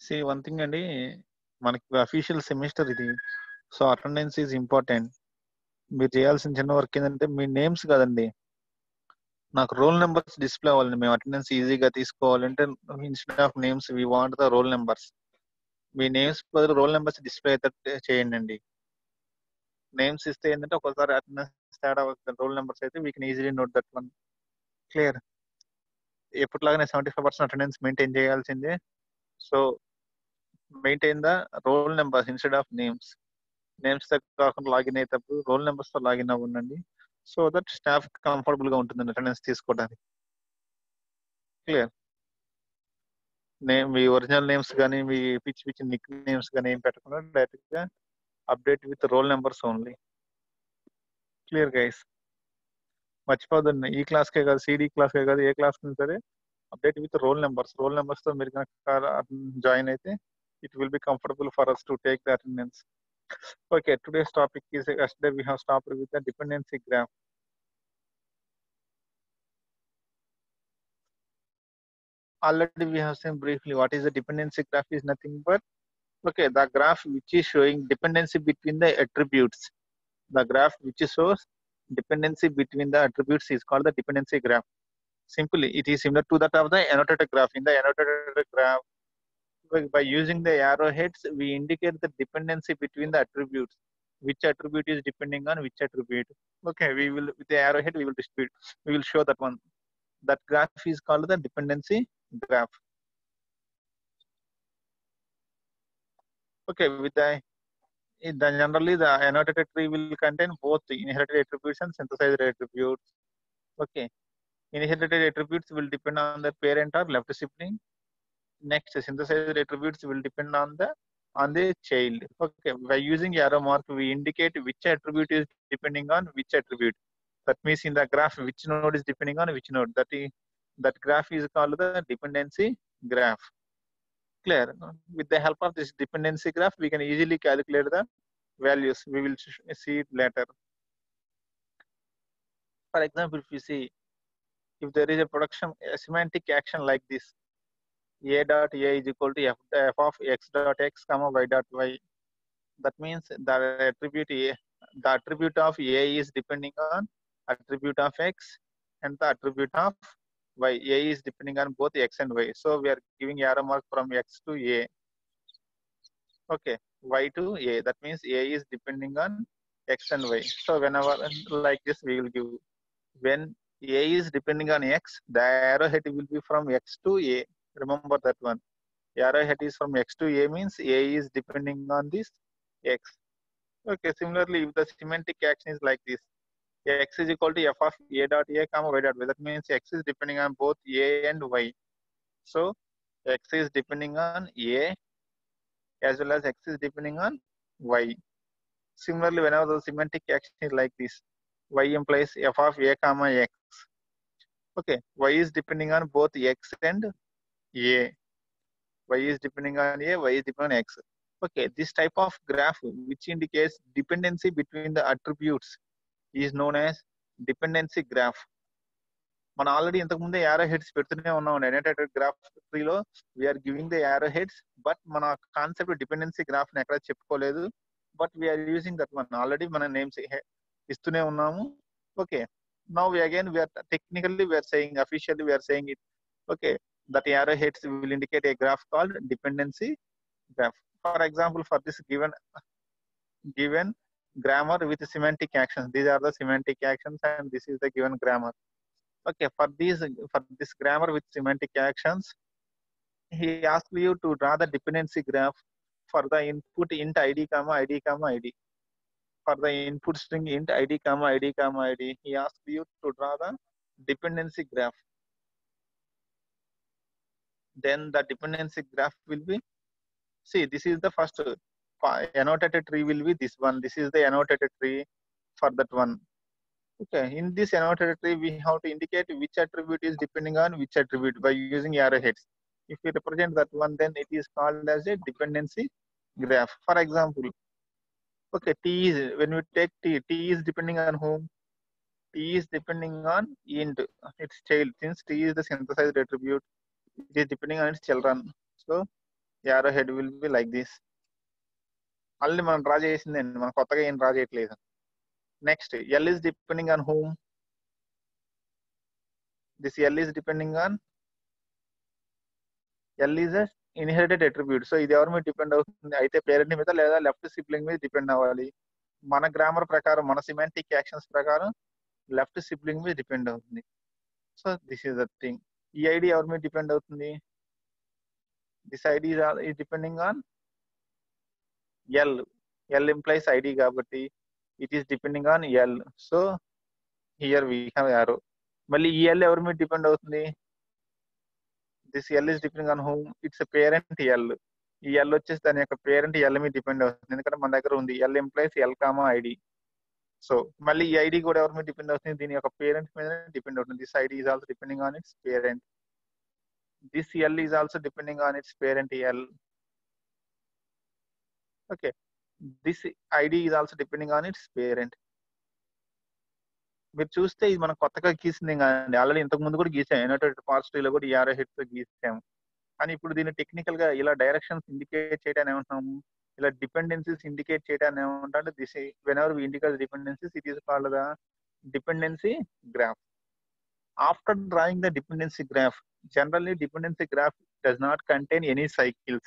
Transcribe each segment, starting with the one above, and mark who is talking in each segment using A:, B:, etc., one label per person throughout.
A: See, one thing అండి, మనకి official semester ఇది, సో అటెండెన్స్ ఈజ్ ఇంపార్టెంట్. మీరు చేయాల్సిన చిన్న వర్క్ ఏంటంటే మీ నేమ్స్ కదండి, నాకు రోల్ నెంబర్స్ డిస్ప్లే అవ్వాలండి. మేము అటెండెన్స్ ఈజీగా తీసుకోవాలంటే instead of names we want the roll numbers. మీ నేమ్స్ బదులు రోల్ నెంబర్స్ డిస్ప్లే అయితే చేయండి అండి. నేమ్స్ ఇస్తే ఏంటంటే ఒకసారి అటెండెన్స్ తేడా వస్తుంది, రోల్ నెంబర్స్ అయితే we can easily note that one. Clear? ఎప్పటిలాగానే 75% అటెండెన్స్ మెయింటైన్ చేయాల్సిందే. So maintain the roll numbers instead of names. Names తో కాకుండా లాగిన్ అయ్యేటప్పుడు రోల్ నెంబర్స్ తో లాగిన్ అవ్వండి, సో దట్ స్టాఫ్ కంఫర్టబుల్ గా ఉంటుందండి అటెండెన్స్ తీసుకోవడానికి. క్లియర్? నేమ్ మీ ఒరిజినల్ నేమ్స్ కానీ మీ పిచ్చి పిచ్చి నిక్ నేమ్స్ కానీ ఏం పెట్టకుండా డైరెక్ట్ గా update with roll numbers only. Clear guys? మర్చిపోదండి, ఈ క్లాస్ కే కాదు, సిడి క్లాస్ కే కాదు, ఏ క్లాస్ కి సరే update with roll numbers. Role numbers తో మీరు కనుక జాయిన్ అయితే it will be comfortable for us to take the attendance. Okay, today's topic is, yesterday we have stopped with the dependency graph. Already we have seen briefly what is the dependency graph is nothing but, okay, the graph which is showing dependency between the attributes. The graph which shows dependency between the attributes is called the dependency graph. Simply, it is similar to that of the annotated graph. In the annotated graph, by using the arrowheads, we indicate the dependency between the attributes. Which attribute is depending on which attribute? Okay, we will with the arrowhead we will distribute. We will show that one. That graph is called the dependency graph. Okay, with the generally the annotated tree will contain both the inherited attributes and synthesized attributes. Okay, inherited attributes will depend on the parent or left sibling. Next, synthesized attributes will depend on the child. Okay, by using arrow mark, we indicate which attribute is depending on which attribute. That means in the graph, which node is depending on which node. That graph is called the dependency graph. Clear? With the help of this dependency graph, we can easily calculate the values. We will see it later. For example, if you see, if there is a semantic action like this, a dot a is equal to f of x dot x comma y dot y. That means the attribute of a is depending on attribute of x and the attribute of y. A is depending on both x and y. So we are giving arrow mark from x to a. Okay, y to a. That means a is depending on x and y. So whenever like this, we will give, when a is depending on x, the arrowhead will be from x to a. Remember that one. Arrowhead is from x to a means a is depending on this x. Okay, similarly, if the semantic action is like this, x is equal to f of a dot a comma y dot y. That means x is depending on both a and y. So x is depending on a as well as x is depending on y. Similarly, whenever the semantic action is like this, y implies f of a comma x. Okay, y is depending on both x and a. Y is depending on a, y is depending on x. Okay, this type of graph which indicates dependency between the attributes is known as dependency graph. మనం already ఇంతకు ముందే arrow heads పెడుతూనే ఉన్నాం annotated graph ట్రీలో. We are giving the arrow heads, but మన concept dependency graph ని ఎక్కడ చెప్పుకోలేదు. But we are using that one. Already మన నేమ్స్ ఇస్తూనే ఉన్నాము. Okay, now again we are technically we are saying, officially we are saying it. Okay, that arrow heads will indicate a graph called dependency graph. For example, for this given grammar with semantic actions. These are the semantic actions, and this is the given grammar. Okay, for this grammar with semantic actions, he asks you to draw the dependency graph for the input int id comma id comma id. For the input string int id comma id comma id, he asks you to draw the dependency graph. Then the dependency graph will be, see, this is the first annotated tree will be this one. This is the annotated tree for that one. Okay, in this annotated tree, we have to indicate which attribute is depending on which attribute by using arrowheads. If we represent that one, then it is called as a dependency graph. For example, okay, T is, when we take T is depending on whom? T is depending on int, its child. Since T is the synthesized attribute, it is depending on its children. So, the arrowhead will be like this. Only మనం draw చేసిందండి, మనం కొత్తగా ఏం draw చేయట్లేదు. Next, L is depending on whom? This L is depending on, L is a inherited attribute. So ఇది ఎవరి మీద depend అవుతుంది? అయితే పేరెంట్ మీద లేదా లెఫ్ట్ సిబ్లింగ్ మీద డిపెండ్ అవ్వాలి. మన గ్రామర్ ప్రకారం, మన సిమాంటిక్ యాక్షన్స్ ప్రకారం లెఫ్ట్ సిబ్లింగ్ మీద డిపెండ్ అవుతుంది. So this is the thing. ఈ ఐడి ఎవరి మీద డిపెండ్ అవుతుంది? This ID is depending on L. L implies ID కాబట్టి it is depending on L. So here we have arrow. మళ్ళీ ఈ L ఎవరి మీద డిపెండ్ అవుతుంది? This L is depending on whom? It's a parent L. ఈ L వచ్చేసి దాని యొక్క పేరెంట్ L మీద డిపెండ్ అవుతుంది, ఎందుకంటే మన దగ్గర ఉంది L implies L comma ID. So మళ్ళీ ఈ ఐడి కూడా ఎవరి మీద డిపెండ్ అవుతుంది? దీని యొక్క పేరెంట్ మీద డిపెండ్ అవుతుంది. This ID is also depending on its parent. This L is also depending on its parent L. Okay, this ID is also depending on its parent. మీరు చూస్తే ఇది మనం కొత్తగా గీసింది కాదండి, ఆల్రెడీ ఇంతకు ముందు కూడా గీసాం. ఎనోటేటెడ్ పార్ట్స్ ట్రీలో కూడా ఈ ఆరో హెడ్స్ తో గీసాము. కానీ ఇప్పుడు దీన్ని టెక్నికల్ గా ఇలా డైరెక్షన్స్ ఇండికేట్ చేయడానికి ఏమంటున్నాము, ఇలా డిపెండెన్సీస్ ఇండికేట్ చేయడానికి ఏమంటే this whenever we indicate dependencies, it is called the dependency graph. After drawing the dependency graph, generally dependency graph does not contain any cycles.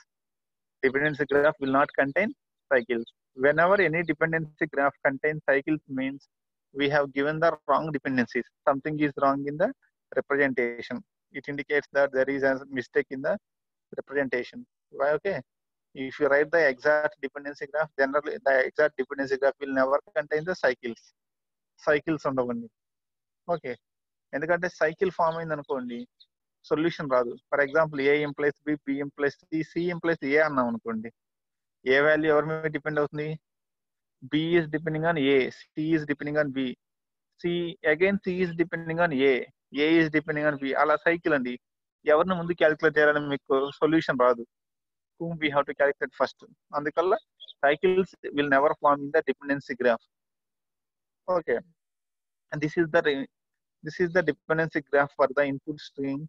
A: Dependency graph will not contain cycles. Whenever any dependency graph contains cycles means we have given the wrong dependencies. Something is wrong in the representation. It indicates that there is a mistake in the representation. Why? Okay. If you write the exact dependency graph, generally the exact dependency graph will never contain the cycles. Cycles ఉండవండి. Okay, ఎందుకంటే cycle form అయింది అనుకోండి, solution రాదు. For example A implies B, B implies C, C implies A అన్నాం అనుకోండి, A value ఎవరి మీద depend అవుతుంది? B is depending on A, C is depending on B, C again C is depending on A, A is depending on B. అలా cycle అండి. ఎవరిని ముందు calculate చేయాలని మీకు సొల్యూషన్ రాదు. whom we have to calculate first. అందుకల్ల cycles will never form in the dependency graph. Okay, and this is the dependency graph for the input string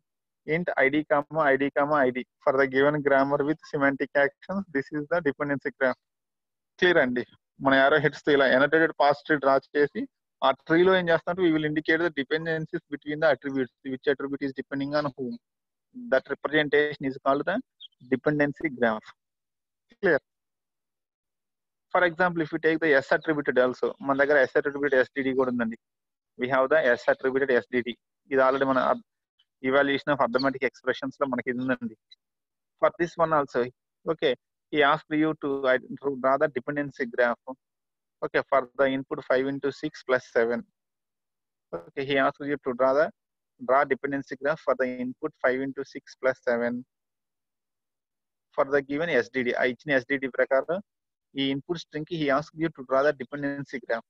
A: int id comma id comma id for the given grammar with semantic actions. This is the dependency graph. Clear అండి? మన arrow heads తో ఇలా annotated path tree draw చేసి ఆ ట్రీలో ఏం చేస్తామంటే we will indicate the dependencies between the attributes, which attribute is depending on whom. That representation is called the dependency graph. Clear? For example, if you take the S attributed also, మన దగ్గర S attributed SDD కూడా ఉందండి. We have the S attributed SDD. ఇది already మన evaluation of arithmetic expressions లో మనకి ఇది ఉందండి. For this one also, okay, he asked you to draw the dependency graph. Okay, for the input 5 into 6 plus 7. Okay, he asked you to draw dependency graph for the input 5 into 6 plus 7 for the given SDD. ఆ ఇచ్చిన SDD ప్రకారం ఈ input string కి he asked you to draw the dependency graph.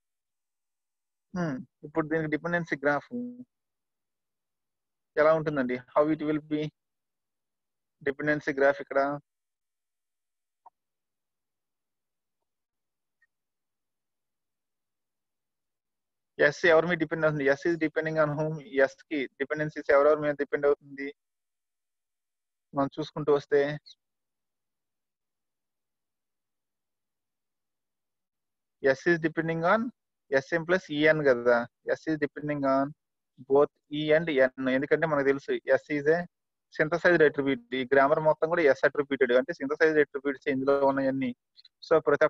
A: ఇప్పుడు దీనికి dependency graph ఎలా ఉంటుందండి? How it will be dependency graph? ఇక్కడ ఎస్ ఎవరి మీద డిపెండ్ అవుతుంది? S is depending on whom. S కి డిపెండెన్సీస్ ఎవరెవరి మీద డిపెండ్ అవుతుంది మనం చూసుకుంటూ వస్తే, S is depending on S M plus E N కదా. S is depending on both E and N, ఎందుకంటే మనకు తెలుసు S is a synthesized attribute ఈ గ్రామర్ మొత్తం కూడా ఎస్ అట్రిబ్యూటెడ్ అంటే సింథసైజ్డ్ అట్రిబ్యూట్స్ ఇందులో ఉన్నాయన్ని. సో ప్రతి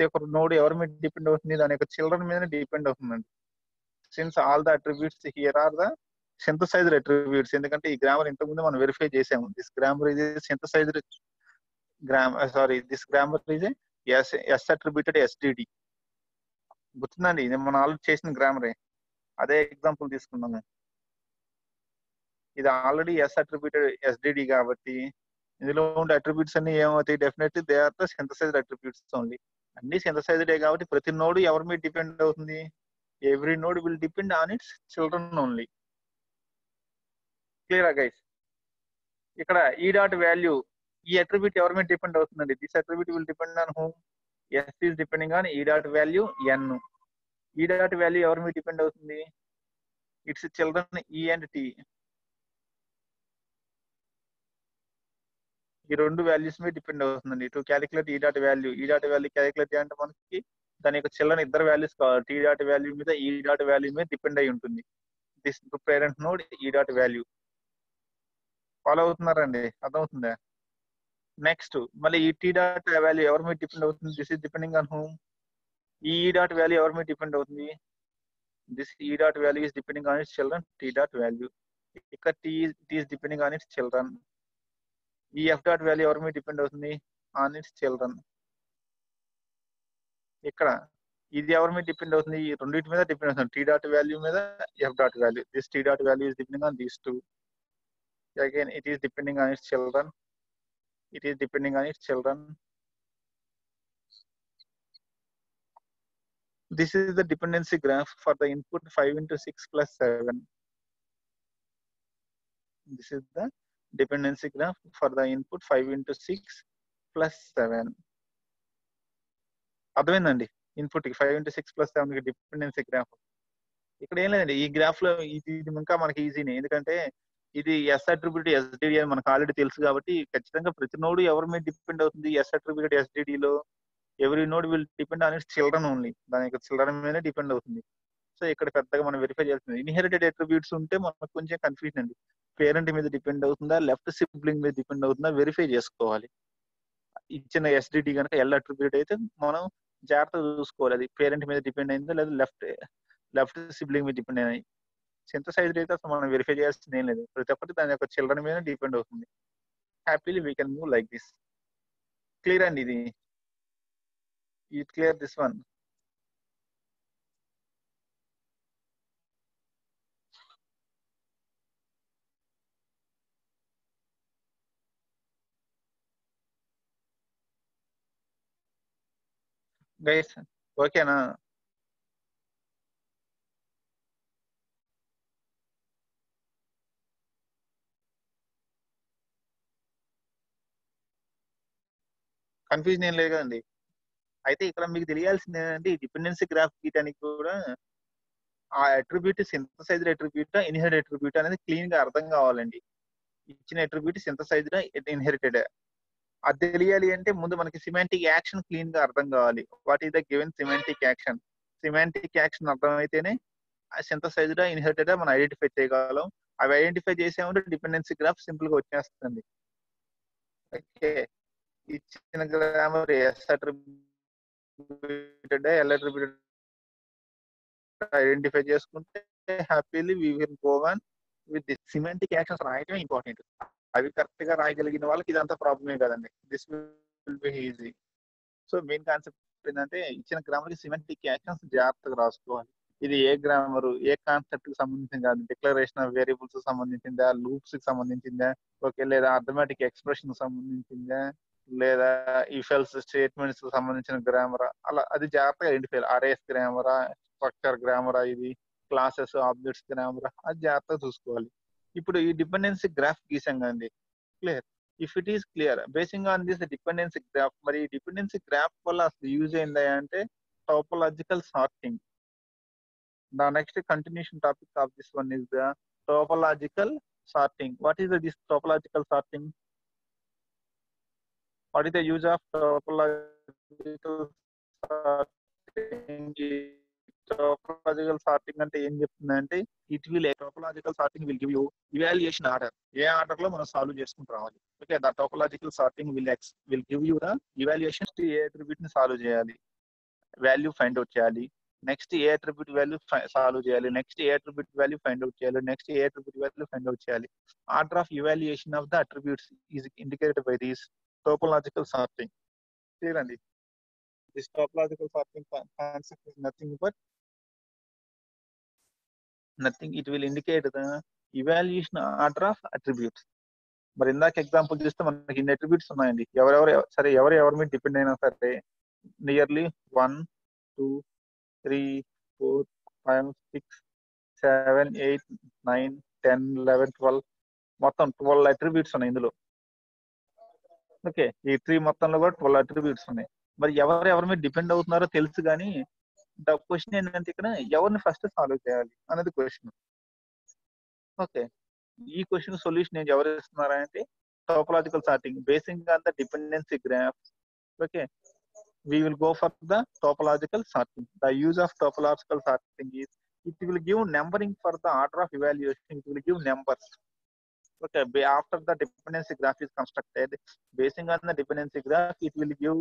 A: ఒక్క నోడ్ ఎవరి మీద డిపెండ్ అవుతుంది, దాని యొక్క చిల్డ్రన్ మీద డిపెండ్ అవుతుందండి. Since all the attributes here are the synthesized attributes. ఎందుకంటే ఈ గ్రామర్ ఇంతకుముందు మనం వెరిఫై చేసాము. This grammar is synthesized this grammar is S attributed SDD. గుర్తుందండి, ఇది మనం ఆల్రెడీ చేసిన గ్రామరే. అదే ఎగ్జాంపుల్ తీసుకున్నాము. ఇది ఆల్రెడీ ఎస్ అట్రిబ్యూటెడ్ ఎస్డిడి కాబట్టి ఇందులో ఉండే అట్రిబ్యూట్స్ అన్ని ఏమవుతాయి, definitely they are the synthesized attributes only. అన్ని సింథసైజ్డ్ కాబట్టి ప్రతి నోడ్ ఎవరి మీద డిపెండ్ అవుతుంది, every node will depend on its children only. క్లియరా గైస్? ఇక్కడ ఈ డాట్ వాల్యూ, ఈ అట్రిబ్యూట్ ఎవరి మీద డిపెండ్ అవుతుందండి, this attribute will depend on whom, S is depending on E dot value n. E dot value ఎవరి మీద depend అవుతుంది, its children E and T. ఈ రెండు వాల్యూస్ మీద డిపెండ్ అవుతుందండి. To calculate E dot value, E dot value calculate అంటే మనకి దాని యొక్క చిల్డ్రన్ ఇద్దరు వాల్యూస్ కావాలి. టీ డాట్ వాల్యూ మీద ఈ డాట్ వాల్యూ మీద డిపెండ్ అయి ఉంటుంది. దిస్ పేరెంట్ నోడ్ ఈ డాట్ వాల్యూ. ఫాలో అవుతున్నారండి? అర్థమవుతుందా? నెక్స్ట్ మళ్ళీ ఈ టీ డాట్ వాల్యూ ఎవరి మీద డిపెండ్ అవుతుంది, this is depending on whom. E dot value ఎవరి మీద డిపెండ్ అవుతుంది, this E dot value is depending on its children T dot value. ఇక్కడ T is depending on its children. ఈ F dot value ఎవరి మీద depend అవుతుంది, on its children. ఇక్కడ ఇది ఎవరి మీద డిపెండ్ అవుతుంది, ఈ రెండింటి మీద డిపెండ్ అవుతుంది, టీ డాట్ వాల్యూ మీద F dot value. This tea dot value is depending on these two. Again it is depending on its children. It is depending on its children. This is the dependency graph for the input 5 into 6 plus 7. This is the dependency graph for the input 5 into 6 plus 7. అర్థమైందండి? Input 5 into 6 plus 7 dependency graph. ఇక్కడ ఏం లేదండి, ఈ graph లో ఇది ఇంకా మనకి ఈజీనే. ఎందుకంటే ఇది ఎస్ అట్రిబ్యూట్ ఎస్డిడి అని మనకు ఆల్రెడీ తెలుసు కాబట్టి ఖచ్చితంగా ప్రతి నోడు ఎవరి మీద డిపెండ్ అవుతుంది, ఎస్ అట్రిబ్యూట్ ఎస్డిడిలో every node will depend on its children only. దాని యొక్క చిల్డ్రన్ మీదనే డిపెండ్ అవుతుంది. సో ఇక్కడ పెద్దగా మనం వెరిఫై చేస్తుంది. ఇన్హెరిటెడ్ అట్రిబ్యూట్స్ ఉంటే మనకు కొంచెం కన్ఫ్యూజన్ అండి. పేరెంట్ మీద డిపెండ్ అవుతుందా, లెఫ్ట్ సిబ్లింగ్ మీద డిపెండ్ అవుతుందా వెరిఫై చేసుకోవాలి. ఇచ్చిన ఎస్డిడి కనుక ఎల్ అట్రిబ్యూట్ అయితే మనం జాగ్రత్తగా చూసుకోవాలి, అది పేరెంట్ మీద డిపెండ్ అయిందా లేదా లెఫ్ట్ సిబ్లింగ్ మీద డిపెండ్ అయినాయి. సింథసైజ్డ్ అయితే అసలు మనం వెరిఫై చేయాల్సింది ఏం లేదు, ప్రతి ఒక్కటి దాని యొక్క చిల్డ్రన్ మీద డిపెండ్ అవుతుంది. Happily we can move like this. Clear అండి? ఇది you clear this one? Guys, okay na? Confusion ఏం లేదు కదండి. అయితే ఇక్కడ మీకు తెలియాల్సింది ఏంటంటే ఈ డిపెండెన్సీ గ్రాఫ్ గీయడానికి కూడా ఆ attribute synthesised attribute inherited attribute అనేది క్లీన్ గా అర్థం కావాలండి. ఇచ్చిన అట్రిబ్యూట్ సింథసైజ్డ్ ఇన్హెరిటెడ్ అది తెలియాలి అంటే ముందు మనకి సిమాంటిక్ యాక్షన్ క్లీన్ గా అర్థం కావాలి. What is the given semantic action? Semantic action అర్థమైతేనే సింథసైజ్డ్ ఇన్హెరిటెడ్ మనం ఐడెంటిఫై చేయగలం. అవి ఐడెంటిఫై చేసామంటే డిపెండెన్సీ గ్రాఫ్ సింపుల్ గా వచ్చేస్తుంది. ఓకే, ఇచ్చిన grammar S attributed L attributed identify చేసుకుంటే happily we will go on with this. Semantic actions రాయటమే ఇంపార్టెంట్. అవి కరెక్ట్ గా రాయగలిగిన వాళ్ళకి ఇదంతా ప్రాబ్లమే కదండి. This will be easy. So main concept ఏంటంటే ఇచ్చిన గ్రామర్ కి సిమాంటిక్ యాక్షన్స్ జాగ్రత్తగా రాసుకోవాలి. ఇది ఏ గ్రామర్ ఏ కాన్సెప్ట్ కి సంబంధించింది కాదు, డిక్లరేషన్ ఆఫ్ వేరియబుల్స్ సంబంధించిందా, లూప్స్ కి సంబంధించిందా, ఓకే, లేదా అర్థమెటిక్ ఎక్స్ప్రెషన్ సంబంధించిందా, లేదా ఇఫ్ ఎల్స్ స్టేట్మెంట్స్ సంబంధించిన గ్రామరా, అలా అది జాగ్రత్తగా ఐడెంటిఫై. అరేస్ గ్రామరా, స్ట్రక్చర్ గ్రామరా, ఇది క్లాసెస్ ఆబ్జెక్ట్స్ గ్రామరా, అది జాగ్రత్తగా చూసుకోవాలి. ఇప్పుడు ఈ డిపెండెన్సీ గ్రాఫ్ గీసాం కదండి, clear? If it is clear basing on this dependency graph, మరి ఈ డిపెండెన్సీ గ్రాఫ్ వల్ల అసలు యూజ్ ఏంటి అంటే topological sorting. The next continuation topic of this one is the topological sorting. What is this topological sorting? What is the use of topological sorting? Topological sorting అంటే ఏం చెప్తుందంటే topological sorting will give you evaluation order. A order లో మనం solve చేసుకుంటూ రావాలి. Okay, the topological sorting will give you the evaluation. A attribute ని solve చేయాలి, value find out చేయాలి. నెక్స్ట్ ఏ అట్రిబ్యూట్ వాల్యూ సాల్వ్ చేయాలి. నెక్స్ట్ ఏ అట్రిబ్యూట్ వాల్యూ ఫైండ్ అవుట్ చేయాలి. Next ఏ attribute value find out చేయాలి. Order of evaluation of the attributes is indicated by this topological sorting. చూడండి, this topological sorting concept is nothing but nothing. It will indicate the evaluation order of attributes. మరి ఇందాక example చూస్తే మనకి ఇన్ని attributes ఉన్నాయండి. ఎవరెవరి మీద డిపెండ్ అయినా సరే నియర్లీ 1 2 3 4 5 6 7 8 9 10 11 12 మొత్తం 12 అట్రిబ్యూట్స్ ఉన్నాయి ఇందులో. ఓకే, ఈ ట్రీ మొత్తంలో కూడా 12 అట్రిబ్యూట్స్ ఉన్నాయి. మరి ఎవరి మీద డిపెండ్ అవుతున్నారో తెలుసు, కానీ ద క్వశ్చన్ ఏంటంటే ఇక్కడ ఎవరిని ఫస్ట్ సాల్వ్ చేయాలి అనేది క్వశ్చన్. ఓకే, ఈ క్వశ్చన్ సొల్యూషన్ ఎవరు ఇస్తున్నారా అంటే topological sorting basing on the dependency graph. Okay, we will go for the topological sorting. The use of topological sorting is it will give numbering for the order of evaluation. It will give numbers. Okay, after the dependency graph is constructed, basing on the dependency graph, it will give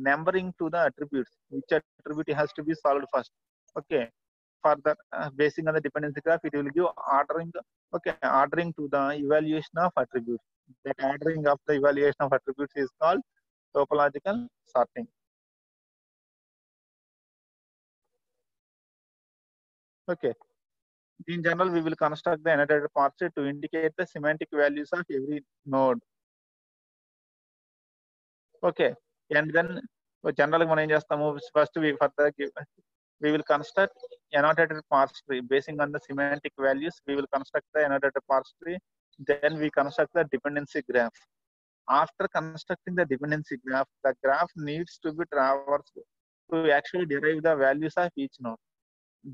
A: numbering to the attributes. Which attribute has to be solved first? Okay, for that, basing on the dependency graph, it will give ordering. Okay, ordering to the evaluation of attributes. That ordering of the evaluation of attributes is called topological sorting. Okay. In general, we will construct the annotated parser to indicate the semantic values of every node. Okay, and then generally మనం ఏం చేస్తాము, first we will construct annotated parse tree basing on the semantic values. We will construct the annotated parse tree. Then we construct the dependency graph. After constructing the dependency graph, the graph needs to be traversed to actually derive the values of each node.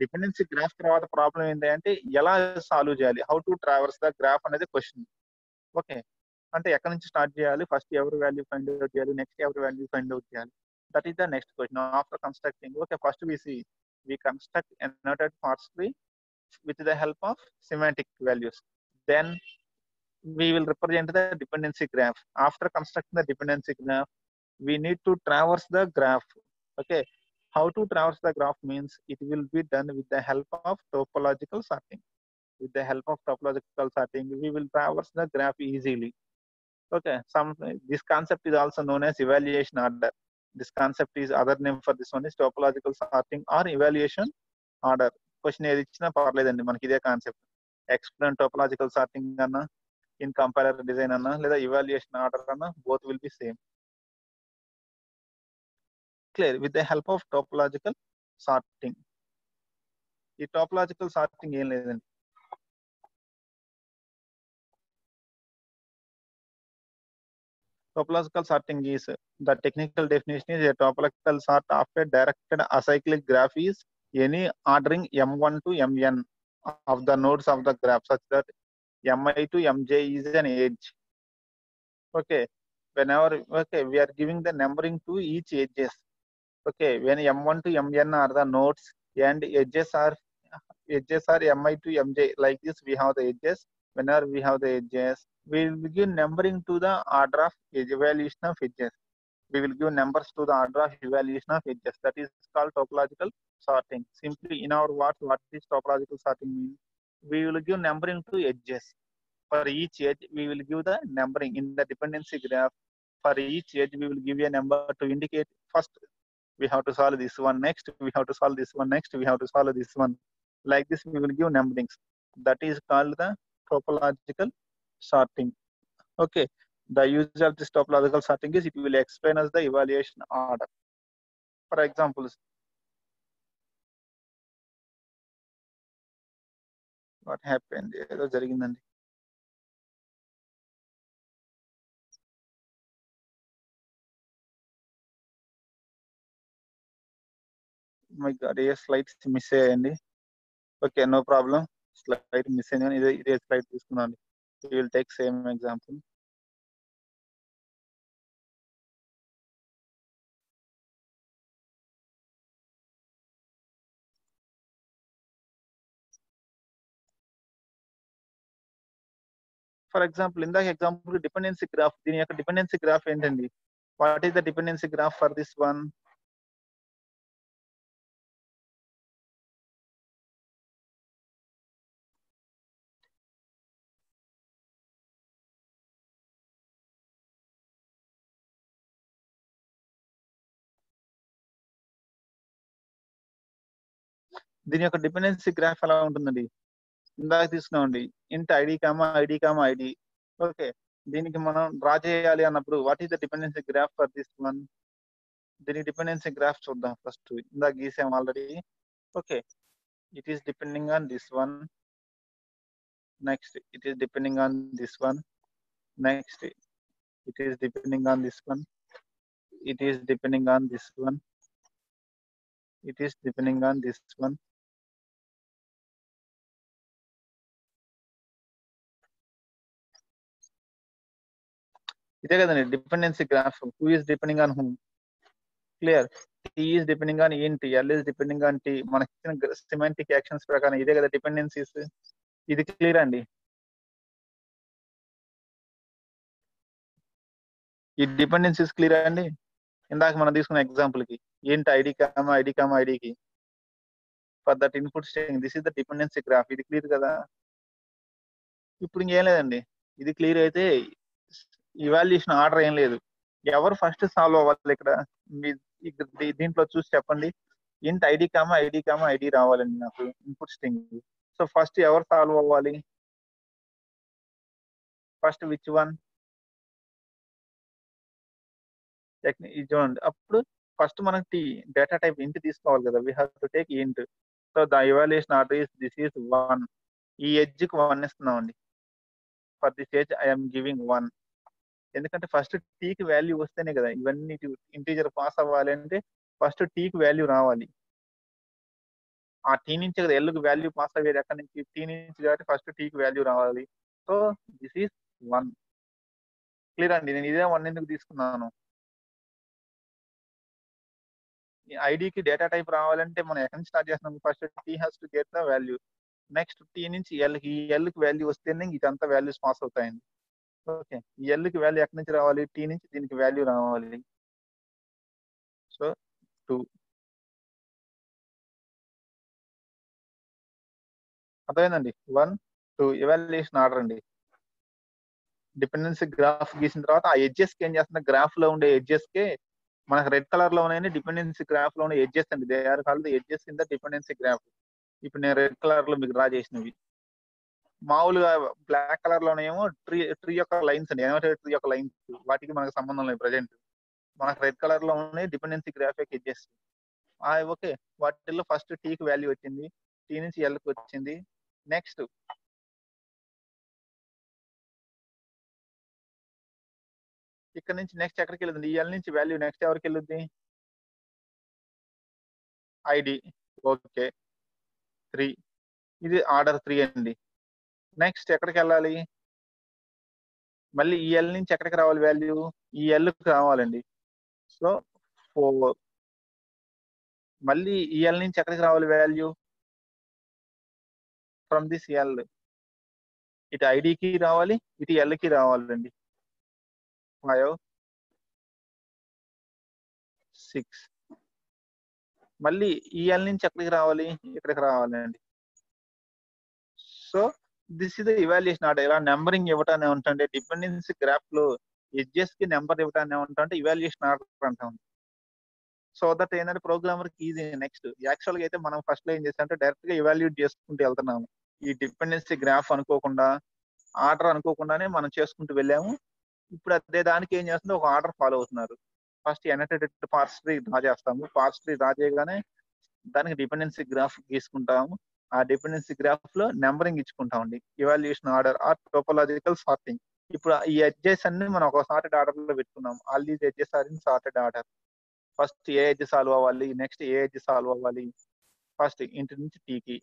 A: Dependency graph తర్వాత problem ఏంటంటే ఎలా solve చేయాలి, how to traverse the graph అనేది question. Okay, అంటే ఎక్కడి నుంచి start చేయాలి, first ఎవరి వాల్యూ ఫైండ్ అవుట్ చేయాలి, నెక్స్ట్ ఎవరి వాల్యూ ఫైండ్ అవుట్ చేయాలి. That is the next question after constructing. Okay, first we construct annotated parse tree with the help of semantic values. Then we will represent the dependency graph. After constructing the dependency graph, we need to traverse the graph. Okay, how to traverse the graph means it will be done with the help of topological sorting. With the help of topological sorting, we will traverse the graph easily. Okay, this concept is also known as evaluation order. This concept is other name for this one is topological sorting or evaluation order. Question ఏది ఇచ్చినా పర్లేదండి, మనకి ఇదే concept. Explain topological sorting అన్నా, in compiler design అన్నా, లేదా evaluation order అన్నా, both will be same. Clear, with the help of topological sorting. ఈ టోపోలాజికల్ సార్టింగ్ ఏం లేదండి, topological sorting is the technical definition is a topological sort of a directed acyclic graph is any ordering m1 to mn of the nodes of the graph such that mi to mj is an edge. Okay, whenever we are giving the numbering to each edges. Okay, when m1 to mn are the nodes and edges are mi to mj, like this we have the edges. Whenever we have the edges, we will begin numbering to the order of evaluation of edges. We will give numbers to the order of evaluation of edges. That is called topological sorting. Simply in our words, what is topological sorting means? We will give numbering to edges. For each edge, we will give the numbering in the dependency graph. For each edge, we will give a number to indicate first we have to solve this one, next we have to solve this one, next we have to solve this one. Like this, we will give numberings. That is called the topological sorting. Okay, the use of this topological sorting is it will explain us the evaluation order. For examples, what happened? ఏదో జరిగిందండి. My God, ఏ slides miss అయ్యాయండి. Okay, no problem. Slide miss అయింది, ఇదే slide తీసుకున్నాను. We will take same example. For example ఇందాక example dependency graph, దీని యొక్క డిపెండెన్సీ గ్రాఫ్ ఏంటండి? What is the dependency graph for this one? దీని యొక్క డిపెండెన్సీ గ్రాఫ్ ఎలా ఉంటుందండి? ఇందాక తీసుకున్నామండి, int ID comma ID comma ID. Okay, దీనికి మనం డ్రా చేయాలి అన్నప్పుడు what is the dependency graph for this one? దీనికి డిపెండెన్సీ గ్రాఫ్ చూద్దాం ఫస్ట్. ఇందాక గీసాం already. Okay, it is depending on this one. Next, it is depending on this one. Next, it is depending on this one. It is depending on this one. It is depending on this one. ఇదే కదండి dependency graph. Who is depending on whom? Clear. T is depending on ఏంటి, L is depending on T. మనకి ఇచ్చిన semantic actions ప్రకారం ఇదే కదా dependencies. ఇది clear అండి. ఈ డిపెండెన్సీస్ క్లియర్ అండి. ఇందాక మనం తీసుకున్న ఎగ్జాంపుల్ కి ఏంటి ఐడి కామా ఐడి కామా ఐడికి for that input string, this is the dependency graph. ఇది క్లియర్ కదా. ఇప్పుడు ఇంకేం లేదండి, ఇది క్లియర్ అయితే ఇవాల్యుయేషన్ ఆర్డర్ ఏం లేదు. ఎవరు ఫస్ట్ సాల్వ్ అవ్వాలి ఇక్కడ? దీంట్లో చూసి చెప్పండి. ఇంట్ ఐడి కామా ఐడి రావాలండి నాకు ఇన్పుట్ స్ట్రింగ్. సో ఫస్ట్ ఎవరు సాల్వ్ అవ్వాలి? First which one? ఇది చూడండి. అప్పుడు ఫస్ట్ మనం డేటా టైప్ ఇంట్ తీసుకోవాలి కదా. We have to take int. So the evaluation order is this is 1. ఈ ఎడ్జ్ కి 1 ఇస్తున్నామండి. For this edge I'm giving 1. ఎందుకంటే ఫస్ట్ టీకి వాల్యూ వస్తేనే కదా ఇవన్నీ ఇంటీజర్ పాస్ అవ్వాలి. అంటే ఫస్ట్ టీకి వాల్యూ రావాలి. ఆ టీ నుంచి కదా ఎల్కి వాల్యూ పాస్ అయ్యేది ఎక్కడి నుంచి? టీ నుంచి. కాబట్టి ఫస్ట్ టీకి వాల్యూ రావాలి. So this is 1. క్లియర్ అండి. నేను ఇదే 1 ఎందుకు తీసుకున్నాను? ఐడికి డేటా టైప్ రావాలంటే మనం ఎక్కడి నుంచి స్టార్ట్ చేస్తున్నాం? First T has to get the value. Next T నుంచి ఎల్కి, ఈ ఎల్కి వాల్యూ వస్తేనే ఇదంతా వాల్యూస్ పాస్ అవుతాయండి. ఓకే, ఈ ఎల్కి వాల్యూ ఎక్కడి నుంచి రావాలి? టీ నుంచి దీనికి వాల్యూ రావాలి. సో 2. అర్థమైందండి? 1 2 ఇవాల్యుయేషన్ ఆర్డర్ అండి. డిపెండెన్సీ గ్రాఫ్ గీసిన తర్వాత ఆ ఎడ్జెస్ కి ఏం చేస్తున్నా, గ్రాఫ్ లో ఉండే ఎడ్జెస్ కి మనకు రెడ్ కలర్ లో ఉన్నాయి డిపెండెన్సీ గ్రాఫ్ లో ఉండే ఎడ్జెస్ అండి. They are called the edges in the dependency graph. ఇప్పుడు నేను రెడ్ కలర్ లో మీకు డ్రా చేసినవి. మామూలుగా బ్లాక్ కలర్ లోనేమో ట్రీ యొక్క లైన్స్ అండి, ఎనోటేడ్ ట్రీ యొక్క లైన్స్. వాటికి మనకు సంబంధం లేదు ప్రజెంట్. మనకు రెడ్ కలర్ లో ఉన్నాయి డిపెండెన్సీ గ్రాఫ్ యొక్క ఎడ్జెస్. ఓకే, వాటిల్లో ఫస్ట్ టీకి వాల్యూ వచ్చింది, టీ నుంచి ఎల్కి వచ్చింది. నెక్స్ట్ ఇక్కడ నుంచి నెక్స్ట్ ఎక్కడికి వెళ్ళింది? ఈ ఎల్ నుంచి వాల్యూ నెక్స్ట్ ఎవరికి వెళ్ళుద్ది? ఐడి. ఓకే, 3. ఇది ఆర్డర్ 3 అండి. నెక్స్ట్ ఎక్కడికి వెళ్ళాలి? మళ్ళీ ఈ ఎల్ నుంచి ఎక్కడికి రావాలి వాల్యూ? ఈ ఎల్కి రావాలండి. సో 4. మళ్ళీ ఈ ఎల్ నుంచి ఎక్కడికి రావాలి వాల్యూ? From this L. ఇటు ఐడికి రావాలి, ఇటు ఎల్కి రావాలండి. 5 6. మళ్ళీ ఈ ఎల్ నుంచి ఎక్కడికి రావాలి? ఇక్కడికి రావాలండి. So this is the evaluation order. ఇలా నెంబరింగ్ ఇవ్వటాన్ని ఏమంటే డిపెండెన్సీ గ్రాఫ్ లో ఎడ్జెస్ కి నెంబర్ ఇవ్వటాన్ని ఏమంటే ఇవాల్యుయేషన్ ఆర్డర్ అంటాం. సో దట్ ఏంటంటే ప్రోగ్రామర్ కి ఈజీ. నెక్స్ట్ యాక్చువల్ గా అయితే మనం ఫస్ట్ లో ఏం చేస్తామంటే డైరెక్ట్ గా ఇవాల్యుయేట్ చేసుకుంటూ వెళ్తున్నాము. ఈ డిపెండెన్సీ గ్రాఫ్ అనుకోకుండా, ఆర్డర్ అనుకోకుండానే మనం చేసుకుంటూ వెళ్ళాము. ఇప్పుడు అదే దానికి ఏం చేస్తుంది, ఒక ఆర్డర్ ఫాలో అవుతున్నారు. ఫస్ట్ ఎనోటేటెడ్ పార్స్ ట్రీ డ్రా చేస్తాము. పార్స్ ట్రీ డ్రా చేయగానే దానికి డిపెండెన్సీ గ్రాఫ్ గీసుకుంటాము. ఆ డిపెండెన్సీ గ్రాఫ్ లో నెంబరింగ్ ఇచ్చుకుంటామండి. Evaluation order or topological sorting. ఇప్పుడు ఈ ఎడ్జెస్ అన్ని మనం ఒక సార్టెడ్ ఆర్డర్ లో పెట్టుకున్నాం. All these edges are in sorted order. First ఏ ఎడ్జ్ సాల్వ్ అవ్వాలి, నెక్స్ట్ ఏ ఎడ్జ్ సాల్వ్ అవ్వాలి. ఫస్ట్ ఇంటి నుంచి టీకి,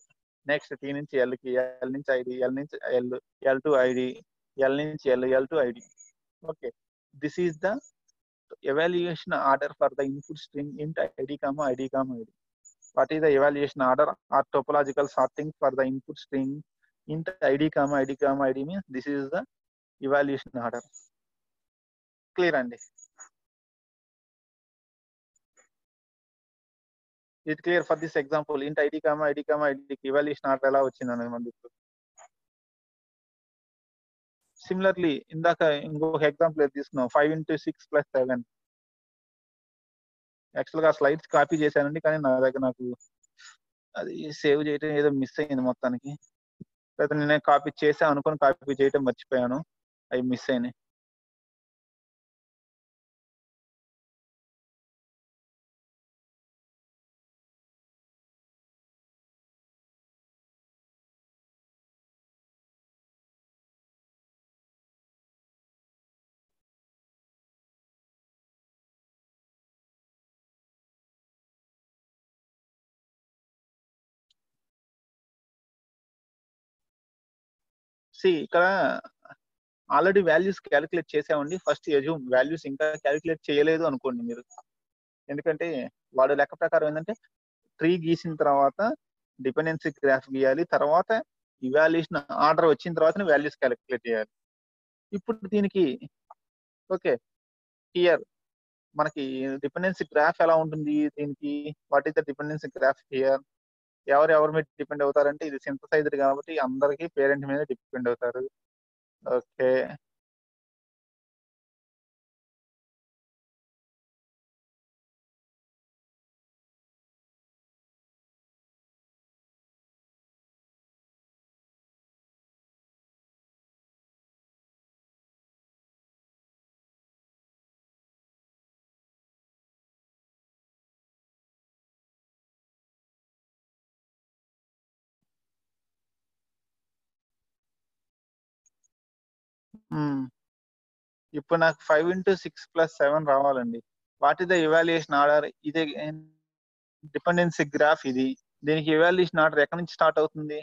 A: నెక్స్ట్ టీ నుంచి ఎల్కి, ఎల్ నుంచి ఐడి, ఎల్ నుంచి ఎల్ టు ఐడి, ఎల్ నుంచి L to ID. Okay, this is the evaluation order for the input string int id comma id comma id. What is the evaluation order or topological sorting for the input string int id comma id comma id means this is the evaluation order. Clear అండి? Is it clear for this example? Int id, id, id evaluation order ఎలా వచ్చిందని మనకి. Similarly, ఇందాక ఇంకొక example తీసుకున్నాం 5 into 6 plus 7. యాక్చువల్గా ఆ slides copy చేశానండి, కానీ నా దగ్గర నాకు అది సేవ్ చేయడం ఏదో మిస్ అయింది మొత్తానికి. లేదా నేనే కాపీ చేసా అనుకుని కాపీ చేయడం మర్చిపోయాను, అవి మిస్ అయినాయి. ఇక్కడ ఆల్రెడీ వాల్యూస్ క్యాలిక్యులేట్ చేసామండి. ఫస్ట్ ఎజ్యూమ్ వాల్యూస్ ఇంకా క్యాలిక్యులేట్ చేయలేదు అనుకోండి మీరు. ఎందుకంటే వాడు లెక్క ప్రకారం ఏంటంటే ట్రీ గీసిన తర్వాత డిపెండెన్సీ గ్రాఫ్ గీయాలి, తర్వాత ఇవాల్యుయేషన్ ఆర్డర్ వచ్చిన తర్వాత వాల్యూస్ క్యాలిక్యులేట్ చేయాలి. ఇప్పుడు దీనికి ఓకే, హియర్ మనకి డిపెండెన్సీ గ్రాఫ్ ఎలా ఉంటుంది, దీనికి what is the dependency graph here. ఎవరి మీద డిపెండ్ అవుతారంటే ఇది సింథసైజ్డ్ కాబట్టి అందరికి పేరెంట్ మీద డిపెండ్ అవుతారు. ఓకే, ఇప్పుడు నాకు 5 into 6 plus 7 రావాలండి. What is the evaluation order? ఇదే డిపెండెన్సీ గ్రాఫ్ ఇది. దీనికి ఇవాల్యుయేషన్ ఆర్డర్ ఎక్కడి నుంచి స్టార్ట్ అవుతుంది?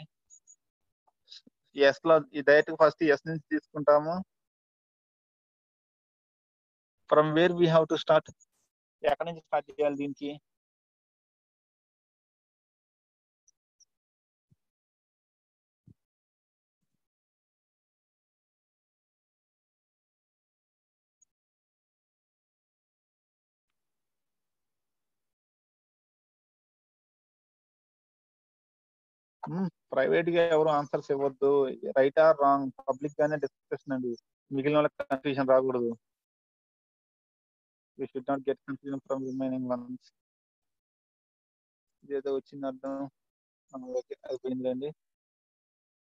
A: ఎస్ లో డైరెక్ట్ ఫస్ట్ ఎస్ నుంచి తీసుకుంటాము. From where we have to start? ఎక్కడి నుంచి స్టార్ట్ చేయాలి దీనికి? ప్రైవేట్ గా ఎవరు ఆన్సర్స్ ఇవ్వద్దు. రైట్ ఆర్ రాంగ్ పబ్లిక్ గానే డిస్కషన్ అండి, మిగిలిన వాళ్ళకి కన్ఫ్యూజన్ రాకూడదు. We should not get confusion from remaining ones. ఇదేదో వచ్చింది అర్థం. ఓకే, అయిపోయిందండి.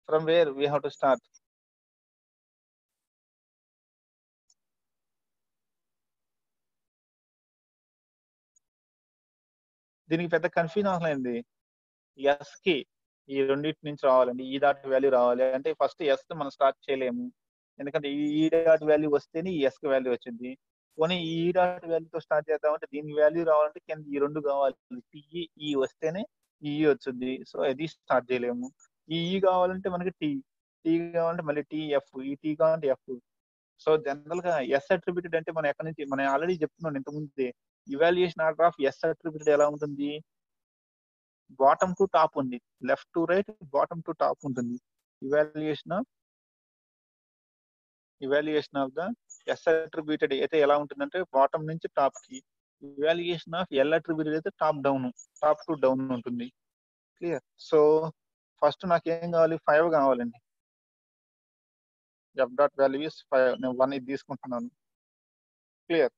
A: From where we have to start? దీనికి పెద్ద కన్ఫ్యూజన్ అవసరం ఏంది. ఎస్ కి ఈ రెండింటి నుంచి రావాలండి, ఈ డాట్ వాల్యూ రావాలి అంటే ఫస్ట్ ఎస్ మనం స్టార్ట్ చేయలేము, ఎందుకంటే ఈ డాట్ వాల్యూ వస్తేనే ఈ ఎస్ కి వాల్యూ వచ్చింది. పోనీ ఈ డాట్ వాల్యూతో స్టార్ట్ చేద్దామంటే దీని వాల్యూ రావాలంటే కింద ఈ రెండు కావాలి, టిఈ ఈ వస్తేనే ఈ వచ్చింది. సో అది స్టార్ట్ చేయలేము. ఈ కావాలంటే మనకి టీ కావాలంటే మళ్ళీ టీఎఫ్, ఈ టీ కావాలంటే ఎఫ్. సో జనరల్ గా ఎస్ అట్రిబ్యూటెడ్ అంటే మనం ఎక్కడి నుంచి, మనం ఆల్రెడీ చెప్తున్నాం ఇంతకుముందే, evaluation order of S attributed ఎలా ఉంటుంది? బాటమ్ టు టాప్ ఉంది, left to right, bottom to top ఉంటుంది. Evaluation of the S attributed అయితే ఎలా ఉంటుందంటే బాటమ్ నుంచి టాప్ కి. ఇవాల్యుయేషన్ ఆఫ్ ఎల్ అట్రిబ్యూటెడ్ అయితే టాప్ టు డౌన్ ఉంటుంది. క్లియర్? సో ఫస్ట్ నాకు ఏం కావాలి, 5 కావాలండి. ఎఫ్ డాట్ వాల్యూ ఇస్ 5, నేను 1 ఇది తీసుకుంటున్నాను. క్లియర్?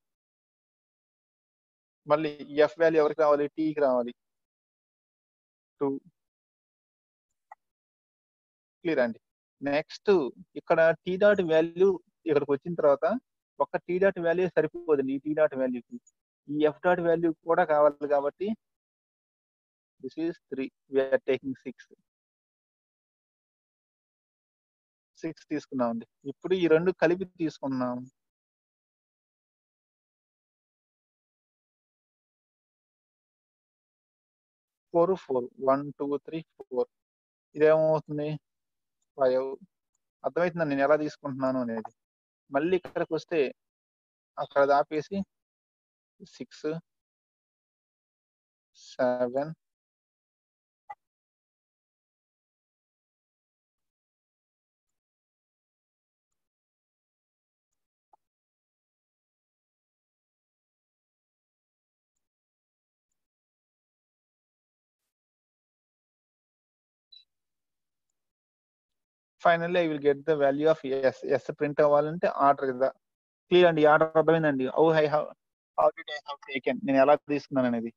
A: మళ్ళీ ఎఫ్ వాల్యూ ఎవరికి రావాలి? టీకి రావాలి, 2. క్లియర్ అండి? నెక్స్ట్ ఇక్కడ టీ డాట్ వాల్యూ ఇక్కడికి వచ్చిన తర్వాత ఒక టీ డాట్ వాల్యూ సరిపోదండి. ఈ టీ డాట్ వాల్యూకి ఈ ఎఫ్ డాట్ వాల్యూ కూడా కావాలి కాబట్టి దిస్ ఈస్ 3, వీఆర్ టేకింగ్ 6 తీసుకున్నామండి. ఇప్పుడు ఈ రెండు కలిపి తీసుకున్నాం. ఫోర్ 1 2 3 4 ఇదేమవుతుంది 5. అర్థమవుతుందండి నేను ఎలా తీసుకుంటున్నాను అనేది. మళ్ళీ ఇక్కడికి వస్తే అక్కడ ఆపేసి 6 7 Finally I will get the value of s print అవ్వాలంటే ఆర్డర్ ఇదా క్లియర్ అండి. ఆర్డర్ అర్థమైందండి. How did I have taken, నేను ఎలా తీసుకున్నాను అనేది.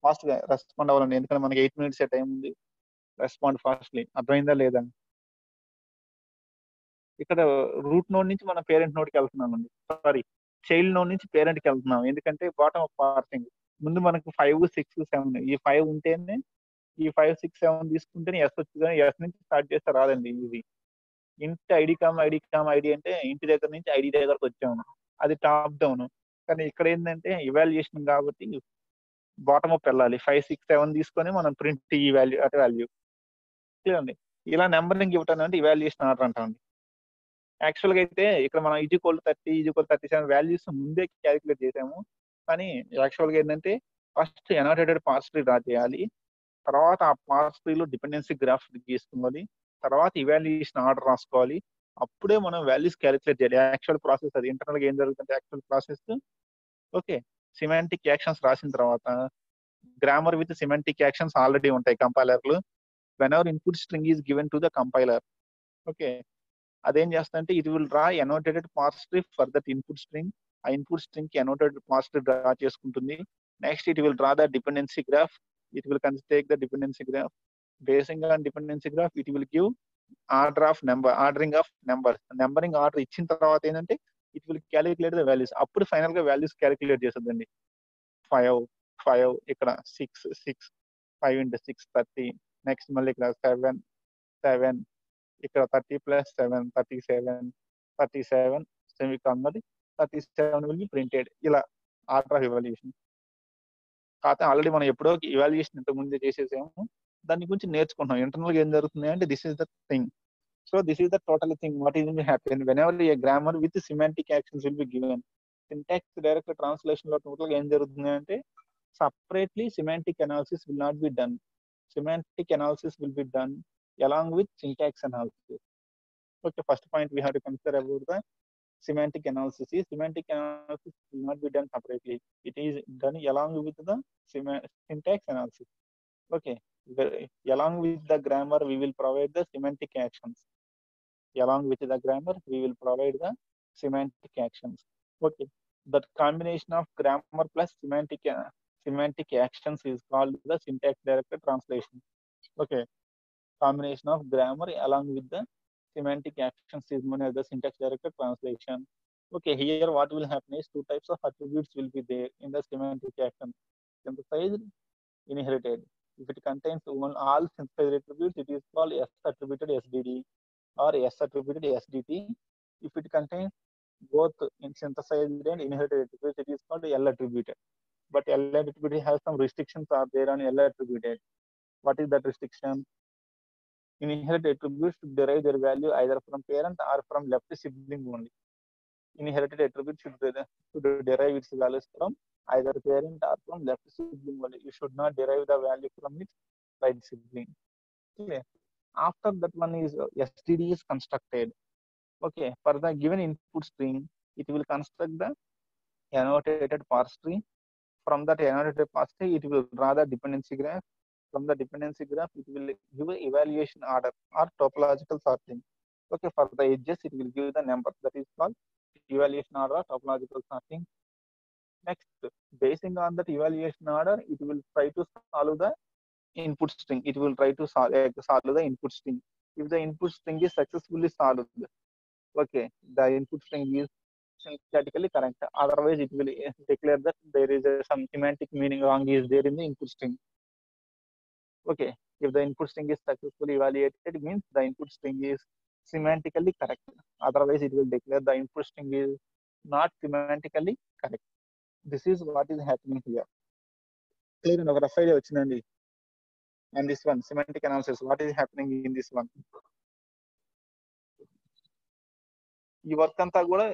A: ఫాస్ట్ గా రెస్పాండ్ అవ్వాలండి, ఎందుకంటే మనకి 8 minutes టైం ఉంది. Respond fastly. అర్థమైందా లేదా? ఇక్కడ రూట్ నోడ్ నుంచి మనం పేరెంట్ నోడ్కి వెళ్తున్నామండి. సారీ, చైల్డ్ నోడ్ నుంచి పేరెంట్ కి వెళ్తున్నాం. ఎందుకంటే బాటమ్ ఆఫ్ పార్సింగ్ ముందు మనకు 5, 6, 7 ఈ 5 ఉంటేనే ఈ 5, 6, 7 తీసుకుంటేనే ఎస్ వచ్చింది. కానీ ఎస్ నుంచి స్టార్ట్ చేస్తే రాదండి. ఇది ఇంటి ఐడి అంటే ఇంటి దగ్గర నుంచి ఐడి దగ్గరకు వచ్చాము, అది టాప్ డౌన్. కానీ ఇక్కడ ఏంటంటే ఇవాల్యుయేషన్ కాబట్టి బాటమ్ అప్ వెళ్ళాలి. 5, 6, 7 తీసుకొని మనం ప్రింట్ ఈ వాల్యూ అట్ వాల్యూ అండి. ఇలా నెంబరింగ్ ఇవ్వటం అంటే ఇవాల్యుయేషన్ ఆర్డర్ అంటామండి. యాక్చువల్గా అయితే ఇక్కడ మనం ఈజ్ఈక్వల్ 30, ఈజ్ఈక్వల్ 37 వాల్యూస్ ముందే క్యాలిక్యులేట్ చేసాము. కానీ యాక్చువల్గా ఏంటంటే ఫస్ట్ ఎనోటేటెడ్ పార్స్ ట్రీ డ్రా చేయాలి. తర్వాత ఆ పార్స్ ట్రీలో డిపెండెన్సీ గ్రాఫ్ గీసుకోవాలి. తర్వాత ఇవాల్యుయేషన్ ఆర్డర్ రాసుకోవాలి. అప్పుడే మనం వాల్యూస్ క్యాలిక్యులేట్ చేయాలి. యాక్చువల్ ప్రాసెస్ అది. ఇంటర్నల్ గా ఏం జరుగుతుంటే actual process okay, semantic actions రాసిన తర్వాత grammar with semantic actions already ఉంటాయి కంపైలర్లు. Whenever input string is given to the compiler, okay, అదేం చేస్తుందంటే it will draw annotated parse tree for that input string. ఆ ఇన్పుట్ స్ట్రింగ్ కి annotated parse tree draw చేసుకుంటుంది. Next it will draw the dependency graph. It will take the dependency graph. Basing on dependency graph it will give ordering of numbers. Numbering order ఇచ్చిన తర్వాత ఏంటంటే it will calculate the values. అప్పుడు final గా values calculate చేస్తుందండి. 5 ఇక్కడ 6 5 × 6 30. Next మళ్ళీ ఇక్కడ 7 ఇక్కడ 30 + 7 37 సెమీకాలన్ 37 విల్ బి ప్రింటెడ్. ఇలా ఆర్డర్ ఆఫ్ ఇవాల్యుయేషన్. కాకపోతే ఆల్రెడీ మనం ఎప్పుడో ఇవాల్యుయేషన్ ఇంతకు ముందే చేసేసాము. దాని గురించి నేర్చుకుంటున్నాం. ఇంటర్నల్ గా ఏం జరుగుతుంది అంటే this is the thing. So this is the total thing what is happen whenever A grammar with semantic actions will be given. Syntax direct translation లో టోటల్ గా ఏం జరుగుతుంది అంటే separately semantic analysis will not be done. Semantic analysis will be done along with syntax analysis. Okay, first point we have to consider about the semantic analysis. Semantic analysis will not be done separately. It is done along with the syntax analysis. Okay, along with the grammar we will provide the semantic actions. Along with the grammar we will provide the semantic actions. Okay, that combination of grammar plus semantic actions is called the syntax directed translation. Okay, combination of grammar along with the semantic actions is known as the syntax directed translation. Okay, here what will happen is two types of attributes will be there in the semantic action: synthesized, inherited. If it contains all synthesized attributes, it is called S attributed SDD or S attributed SDT. If it contains both in synthesized and inherited attributes, it is called L attributed. But L attributed has some restrictions are there on L attributed. What is that restriction? Inherited attributes should derive their value either from parent or from left sibling only. Inherited attributes should derive its values from either parent or from left sibling only. You should not derive the value from its right sibling. Okay. After that one is STD is constructed. Okay, for the given input string, it will construct the annotated parse tree. From that annotated parse tree, it will draw the dependency graph. From the dependency graph, it will give an evaluation order or topological sorting. Okay, for the edges, it will give the number. That is called evaluation order or topological sorting. Next, basing on that evaluation order, it will try to solve the input string. It will try to solve the input string. If the input string is successfully solved, okay, the input string is syntactically correct. Otherwise, it will declare that there is some semantic meaning wrong is there in the input string. Okay, if the input string is successfully evaluated, it means the input string is semantically correct. Otherwise, it will declare the input string is not semantically correct. This is what is happening here. Clear and rough idea vachinandi. And this one, semantic analysis, what is happening in this one? ఈ work అంతా కూడా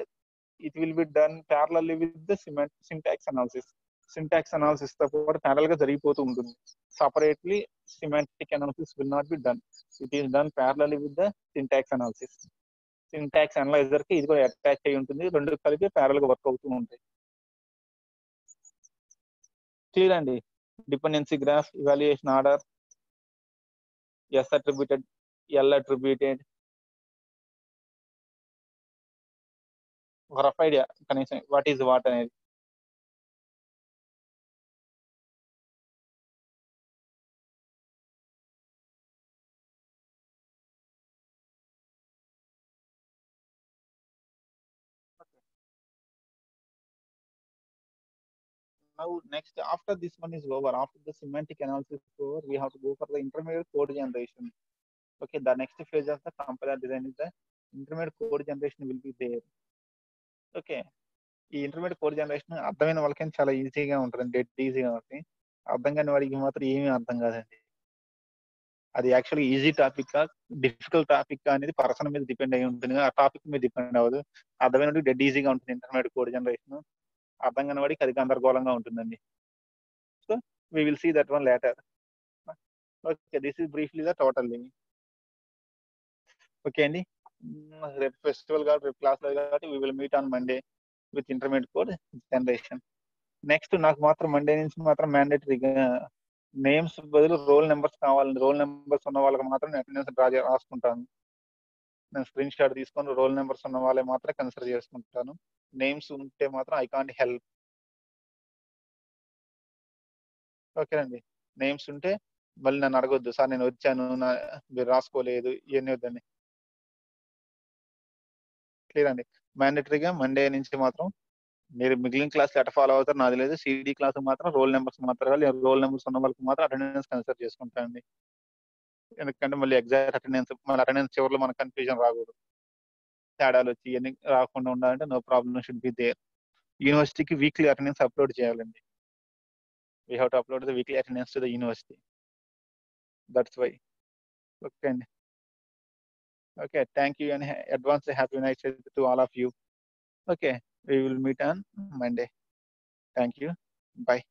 A: it will be done parallelly with the syntax analysis. Syntax analysis తో పాటు parallel గా జరిగిపోతూ ఉంటుంది. Separately, semantic analysis will not be done. It is done parallelly with the syntax analysis. Syntax analyzer కి ఇది కూడా అటాచ్ అయి ఉంటుంది. రెండు కలిపి parallel గా వర్క్ అవుతూ ఉంటాయి. క్లియర్ అండి. Dependency graph, evaluation order, S attributed, L attributed. Rough idea కనీసం what is what అనేది. Now next, after this one is over, after the semantic analysis is over, we have to go for the intermediate code generation. Okay, the next phase of the compiler design is the intermediate code generation will be there. Okay, ఈ intermediate code generation అర్థమైన వాళ్ళకి చాలా ఈజీగా ఉంటుంది, dead ఈజీగా ఉంటుంది. అర్థం కాని వాడికి మాత్రం ఏమీ అర్థం కాదండి. అది యాక్చువల్గా ఈజీ టాపిక్ డిఫికల్ట్ టాపిక్ అనేది పర్సన్ మీద డిపెండ్ అయి ఉంటుంది, ఆ టాపిక్ మీద డిపెండ్ అవ్వదు. అర్థమైన వాడికి డెడ్ ఈజీగా ఉంటుంది ఇంటర్మీడియట్ కోడ్ జనరేషన్. అర్థం కాని వాడికి అది గందరగోళంగా ఉంటుందండి. So we will see that one later. Okay, this is briefly the total thing. Okay అండి, రేపు ఫెస్టివల్ కాబట్టి రేపు క్లాస్ లేదు కాబట్టి we will meet on Monday with intermediate code generation. Next నాకు మాత్రం మండే నుంచి మాత్రం మ్యాండేటరీగా నేమ్స్ బదులు రోల్ నెంబర్స్ కావాలండి. రోల్ నెంబర్స్ ఉన్న వాళ్ళకి మాత్రం అటెండెన్స్ డ్రా రాసుకుంటాను. నేను స్క్రీన్ షాట్ తీసుకొని రోల్ నెంబర్స్ ఉన్న వాళ్ళే మాత్రం కన్సిడర్ చేసుకుంటాను. నేమ్స్ ఉంటే మాత్రం ఐ కాంట్ హెల్ప్. ఓకేనండి, నేమ్స్ ఉంటే మళ్ళీ నన్ను అడగొద్దు, సార్ నేను వచ్చాను మీరు రాసుకోలేదు ఇవన్నీ వద్దండి. క్లియర్ అండి. మ్యాండేటరీగా మండే నుంచి మాత్రం మీరు మిగిలిన క్లాస్ ఎట్లా ఫాలో అవుతారు నాది లేదు, సిడి క్లాస్ మాత్రం రోల్ నెంబర్స్ మాత్రం రోల్ నెంబర్స్ ఉన్న వాళ్ళకి మాత్రం అటెండెన్స్ కన్సిడర్ చేసుకుంటానండి. ఎందుకంటే మళ్ళీ ఎగ్జాక్ట్ అటెండెన్స్, మళ్ళీ అటెండెన్స్ చివరిలో మనకు కన్ఫ్యూజన్ రాకూడదు, తేడాలు వచ్చి ఇవన్నీ రాకుండా ఉండాలంటే no problem should be there. యూనివర్సిటీకి వీక్లీ అటెండెన్స్ అప్లోడ్ చేయాలండి. We have to upload the weekly attendance to the university, that's why. Okay అండి, okay, thank you and advance happy night to all of you. Okay, we will meet on Monday. Thank you. Bye.